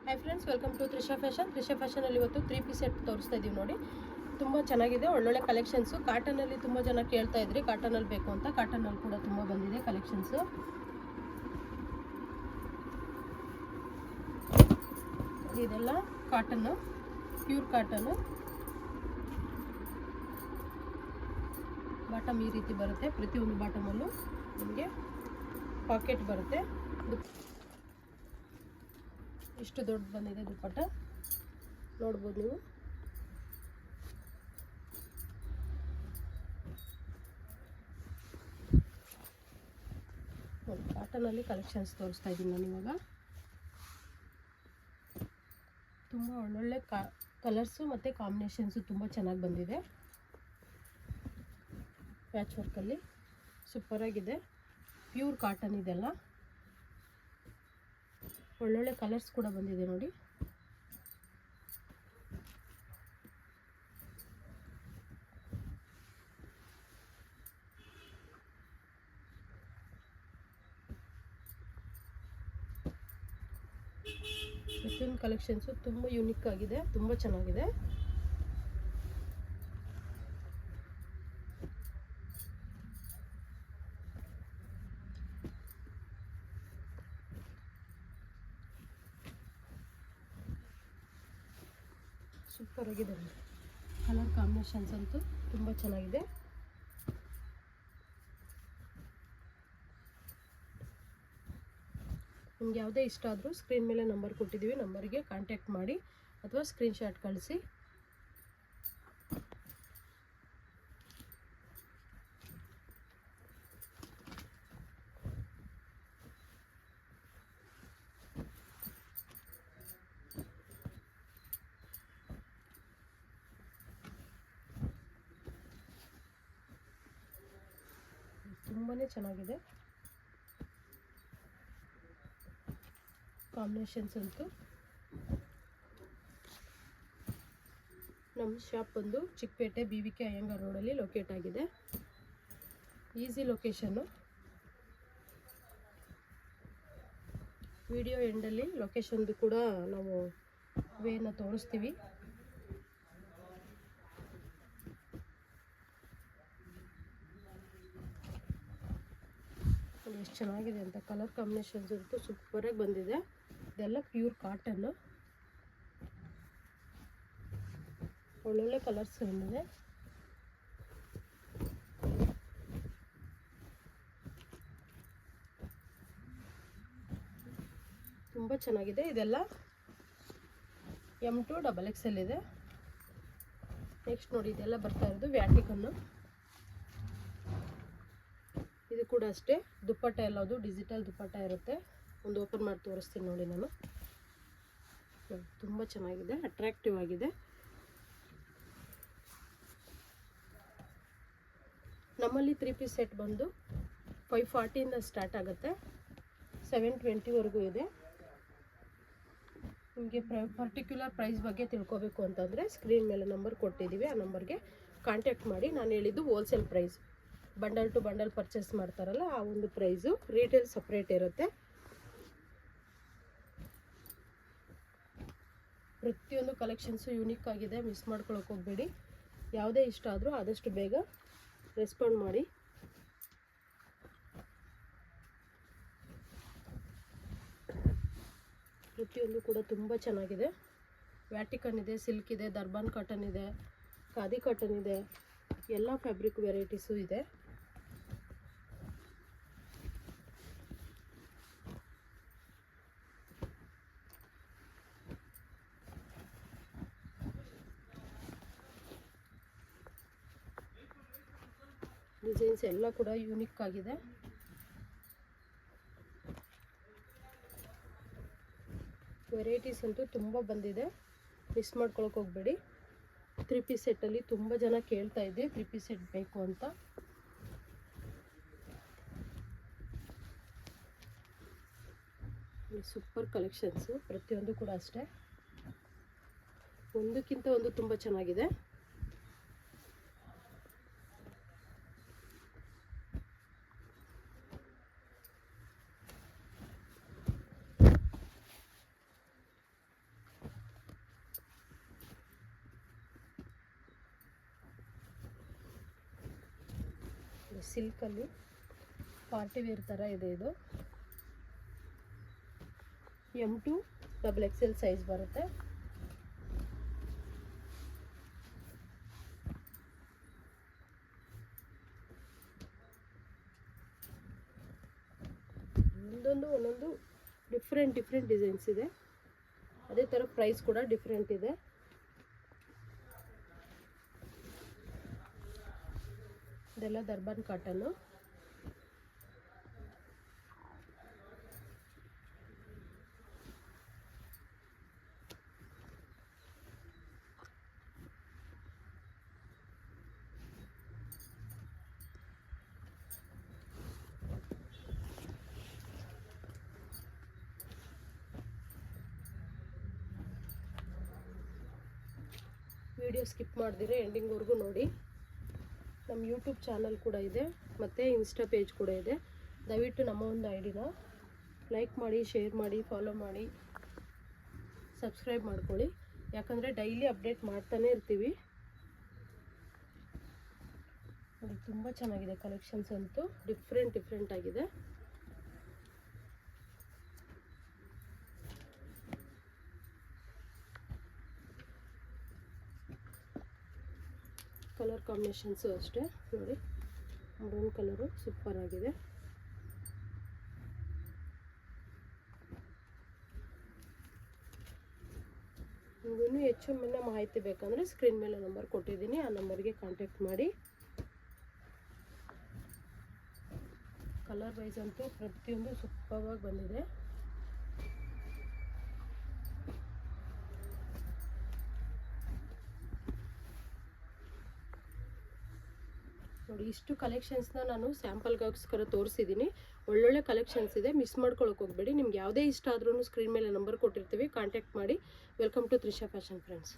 Hi friends, welcome to Trisha fashion. Trisha ಫ್ಯಾಷನಲ್ಲಿ ಇವತ್ತು 3 piece set ತೋರಿಸ್ತಾ ಇದ್ದೀವಿ ನೋಡಿ. ತುಂಬ ಚೆನ್ನಾಗಿದೆ, ಒಳ್ಳೊಳ್ಳೆ ಕಲೆಕ್ಷನ್ಸು. ಕಾಟನಲ್ಲಿ ತುಂಬ ಜನ ಕೇಳ್ತಾ ಇದ್ರಿ ಕಾಟನಲ್ಲಿ ಬೇಕು ಅಂತ. ಕಾಟನಲ್ಲಿ ಕೂಡ ತುಂಬ ಬಂದಿದೆ ಕಲೆಕ್ಷನ್ಸು. ಇದೆಲ್ಲ ಕಾಟನ್ನು, ಪ್ಯೂರ್ ಕಾಟನ್ನು. ಬಾಟಮ್ ಈ ರೀತಿ ಬರುತ್ತೆ. ಪ್ರತಿಯೊಂದು ಬಾಟಮಲ್ಲೂ ನಿಮಗೆ ಪಾಕೆಟ್ ಬರುತ್ತೆ. ಇಷ್ಟು ದೊಡ್ಡ ಬಂದಿದೆ ದುಪ್ಪಟ್ಟ, ನೋಡ್ಬೋದು ನೀವು. ಕಾಟನಲ್ಲಿ ಕಲೆಕ್ಷನ್ಸ್ ತೋರಿಸ್ತಾ ಇದ್ದೀನಿ ನಾನು ಇವಾಗ. ತುಂಬ ಒಳ್ಳೊಳ್ಳೆ ಕಲರ್ಸು ಮತ್ತು ಕಾಂಬಿನೇಷನ್ಸು ತುಂಬ ಚೆನ್ನಾಗಿ ಬಂದಿದೆ. ಪ್ಯಾಚ್ ವರ್ಕಲ್ಲಿ ಸೂಪರಾಗಿದೆ. ಪ್ಯೂರ್ ಕಾಟನ್ ಇದೆಲ್ಲ. ಒಳ್ಳೊಳ್ಳೆ ಕಲರ್ಸ್ ಕೂಡ ಬಂದಿದೆ ನೋಡಿ. ಪ್ರತಿಯೊಂದು ಕಲೆಕ್ಷನ್ಸು ತುಂಬ ಯೂನಿಕ್ ಆಗಿದೆ, ತುಂಬ ಚೆನ್ನಾಗಿದೆ. ಸೂಪರ್ ಆಗಿದೆ. ಕಲರ್ ಕಾಂಬಿನೇಷನ್ಸ್ ಅಂತೂ ತುಂಬ ಚೆನ್ನಾಗಿದೆ. ನಿಮ್ಗೆ ಯಾವುದೇ ಇಷ್ಟ ಆದರೂ ಸ್ಕ್ರೀನ್ ಮೇಲೆ ನಂಬರ್ ಕೊಟ್ಟಿದ್ದೀವಿ, ನಂಬರಿಗೆ ಕಾಂಟ್ಯಾಕ್ಟ್ ಮಾಡಿ ಅಥವಾ ಸ್ಕ್ರೀನ್ಶಾಟ್ ಕಳಿಸಿ. ತುಂಬಾ ಚೆನ್ನಾಗಿದೆ ಕಾಂಬಿನೇಷನ್ಸ್ ಅಂತೂ. ನಮ್ಮ ಶಾಪ್ ಬಂದು ಚಿಕ್ಕಪೇಟೆ BVK ಅಯ್ಯಂಗಾರ್ ರೋಡಲ್ಲಿ ಲೊಕೇಟ್ ಆಗಿದೆ. Easy location. ವಿಡಿಯೋ ಎಂಡಲ್ಲಿ ಲೊಕೇಶನ್ದು ಕೂಡ ನಾವು ವೇನ ತೋರಿಸ್ತೀವಿ. ಎಷ್ಟು ಚೆನ್ನಾಗಿದೆ ಅಂತ. ಕಲರ್ ಕಾಂಬಿನೇಷನ್ಸ್ ಅಂತೂ ಸೂಪರಾಗಿ ಬಂದಿದೆ. ಇದೆಲ್ಲ ಪ್ಯೂರ್ ಕಾಟನ್ನು. ಒಳ್ಳೊಳ್ಳೆ ಕಲರ್ಸ್ ಬಂದಿದೆ. ತುಂಬ ಚೆನ್ನಾಗಿದೆ. ಇದೆಲ್ಲ M2 XXL ಇದೆ. ನೆಕ್ಸ್ಟ್ ನೋಡಿ, ಇದೆಲ್ಲ ಬರ್ತಾ ಇರೋದು ವ್ಯಾಟಿಕನ್ನು. ಇದು ಕೂಡ ಅಷ್ಟೇ, ದುಪ್ಪಟ್ಟ ಎಲ್ಲದು ಡಿಜಿಟಲ್ ದುಪ್ಪಟ್ಟ ಇರುತ್ತೆ. ಒಂದು ಓಪನ್ ಮಾಡಿ ತೋರಿಸ್ತೀನಿ ನೋಡಿ ನಾನು. ತುಂಬ ಚೆನ್ನಾಗಿದೆ, ಅಟ್ರಾಕ್ಟಿವ್ ಆಗಿದೆ. ನಮ್ಮಲ್ಲಿ 3 ಪೀಸ್ ಸೆಟ್ ಬಂದು 540ಇಂದ ಸ್ಟಾರ್ಟ್ ಆಗುತ್ತೆ, 720ವರೆಗೂ ಇದೆ. ನಿಮಗೆ ಪರ್ಟಿಕ್ಯುಲರ್ ಪ್ರೈಸ್ ಬಗ್ಗೆ ತಿಳ್ಕೊಬೇಕು ಅಂತಂದರೆ ಸ್ಕ್ರೀನ್ ಮೇಲೆ ನಂಬರ್ ಕೊಟ್ಟಿದ್ದೀವಿ, ಆ ನಂಬರ್ಗೆ ಕಾಂಟ್ಯಾಕ್ಟ್ ಮಾಡಿ. ನಾನು ಹೇಳಿದ್ದು wholesale price. Bundle to bundle purchase ಮಾಡ್ತಾರಲ್ಲ ಆ ಒಂದು ಪ್ರೈಸು. ರೀಟೇಲ್ ಸಪ್ರೇಟ್ ಇರುತ್ತೆ. ಪ್ರತಿಯೊಂದು ಕಲೆಕ್ಷನ್ಸು ಯೂನಿಕ್ ಆಗಿದೆ, ಮಿಸ್ ಮಾಡ್ಕೊಳಕ್ಕೆ ಹೋಗಬೇಡಿ. ಯಾವುದೇ ಇಷ್ಟ ಆದರೂ ಆದಷ್ಟು ಬೇಗ ರೆಸ್ಪಾಂಡ್ ಮಾಡಿ. ಪ್ರತಿಯೊಂದು ಕೂಡ ತುಂಬ ಚೆನ್ನಾಗಿದೆ. ವ್ಯಾಟಿಕನ್ ಇದೆ, ಸಿಲ್ಕ್ ಇದೆ, ದರ್ಬಾನ್ ಕಾಟನ್ ಇದೆ, ಖಾದಿ ಕಾಟನ್ ಇದೆ, ಎಲ್ಲ ಫ್ಯಾಬ್ರಿಕ್ ವೆರೈಟೀಸು ಇದೆ. ಡಿಸೈನ್ಸ್ ಎಲ್ಲ ಕೂಡ ಯೂನಿಕ್ ಆಗಿದೆ. ವೆರೈಟೀಸ್ ಅಂತೂ ತುಂಬ ಬಂದಿದೆ, ಮಿಸ್ ಮಾಡ್ಕೊಳಕ್ಕೆ ಹೋಗಬೇಡಿ. 3 ಪೀಸ್ ಸೆಟ್ಟಲ್ಲಿ ತುಂಬ ಜನ ಕೇಳ್ತಾ ಇದ್ದೆ 3 ಪೀಸ್ ಸೆಟ್ ಬೇಕು ಅಂತ. Super collections. ಪ್ರತಿಯೊಂದು ಕೂಡ ಅಷ್ಟೇ, ಒಂದಕ್ಕಿಂತ ಒಂದು ತುಂಬ ಚೆನ್ನಾಗಿದೆ. ಸಿಲ್ಕಲ್ಲಿ ಪಾರ್ಟಿ ವೇರ್ ಥರ ಇದೆ. ಇದು M2 XXL ಸೈಜ್ ಬರುತ್ತೆ. ಒಂದೊಂದು ಡಿಫ್ರೆಂಟ್ ಡಿಸೈನ್ಸ್ ಇದೆ. ಅದೇ ಥರ ಪ್ರೈಸ್ ಕೂಡ ಡಿಫ್ರೆಂಟ್ ಇದೆ. ಇದೆಲ್ಲ ದರ್ಬಾನ್ ಕಾಟನ್ನು. ವಿಡಿಯೋ ಸ್ಕಿಪ್ ಮಾಡಿದಿರೆ ಎಂಡಿಂಗ್ವರೆಗೂ ನೋಡಿ. ನಮ್ಮ ಯೂಟ್ಯೂಬ್ ಚಾನಲ್ ಕೂಡ ಇದೆ ಮತ್ತು ಇನ್ಸ್ಟಾ ಪೇಜ್ ಕೂಡ ಇದೆ. ದಯವಿಟ್ಟು ನಮ್ಮ ಒಂದು ಐಡಿನ ಲೈಕ್ ಮಾಡಿ, ಶೇರ್ ಮಾಡಿ, ಫಾಲೋ ಮಾಡಿ, ಸಬ್ಸ್ಕ್ರೈಬ್ ಮಾಡ್ಕೊಳ್ಳಿ. ಯಾಕಂದರೆ ಡೈಲಿ ಅಪ್ಡೇಟ್ ಮಾಡ್ತಾನೆ ಇರ್ತೀವಿ. ನೋಡಿ ತುಂಬ ಚೆನ್ನಾಗಿದೆ ಕಲೆಕ್ಷನ್ಸ್ ಅಂತೂ, ಡಿಫ್ರೆಂಟ್ ಆಗಿದೆ. ಕಲರ್ ಕಾಂಬಿನೇಷನ್ಸು ಅಷ್ಟೇ ನೋಡಿ. ಬ್ರೌನ್ ಕಲರು ಸೂಪರ್ ಆಗಿದೆ. ಇನ್ನೂ ಹೆಚ್ಚು ಮಾಹಿತಿ ಬೇಕಂದರೆ ಸ್ಕ್ರೀನ್ ಮೇಲೆ ನಂಬರ್ ಕೊಟ್ಟಿದ್ದೀನಿ, ಆ ನಂಬರ್ಗೆ ಕಾಂಟ್ಯಾಕ್ಟ್ ಮಾಡಿ. ಕಲರ್ ವೈಸ್ ಅಂತೂ ಪ್ರತಿಯೊಂದು ಸೂಪರ್ವಾಗಿ ಬಂದಿದೆ. ನೋಡಿ ಇಷ್ಟು ಕಲೆಕ್ಷನ್ಸ್ನ ನಾನು ಸ್ಯಾಂಪಲ್ಗೋಸ್ಕರ ತೋರಿಸಿದ್ದೀನಿ. ಒಳ್ಳೊಳ್ಳೆ ಕಲೆಕ್ಷನ್ಸ್ ಇದೆ, ಮಿಸ್ ಮಾಡ್ಕೊಳ್ಳೋಕೆ ಹೋಗಬೇಡಿ. ನಿಮ್ಗೆ ಯಾವುದೇ ಇಷ್ಟ ಆದ್ರೂ ಸ್ಕ್ರೀನ್ ಮೇಲೆ ನಂಬರ್ ಕೊಟ್ಟಿರ್ತೀವಿ, ಕಾಂಟ್ಯಾಕ್ಟ್ ಮಾಡಿ. Welcome to Trisha fashion friends.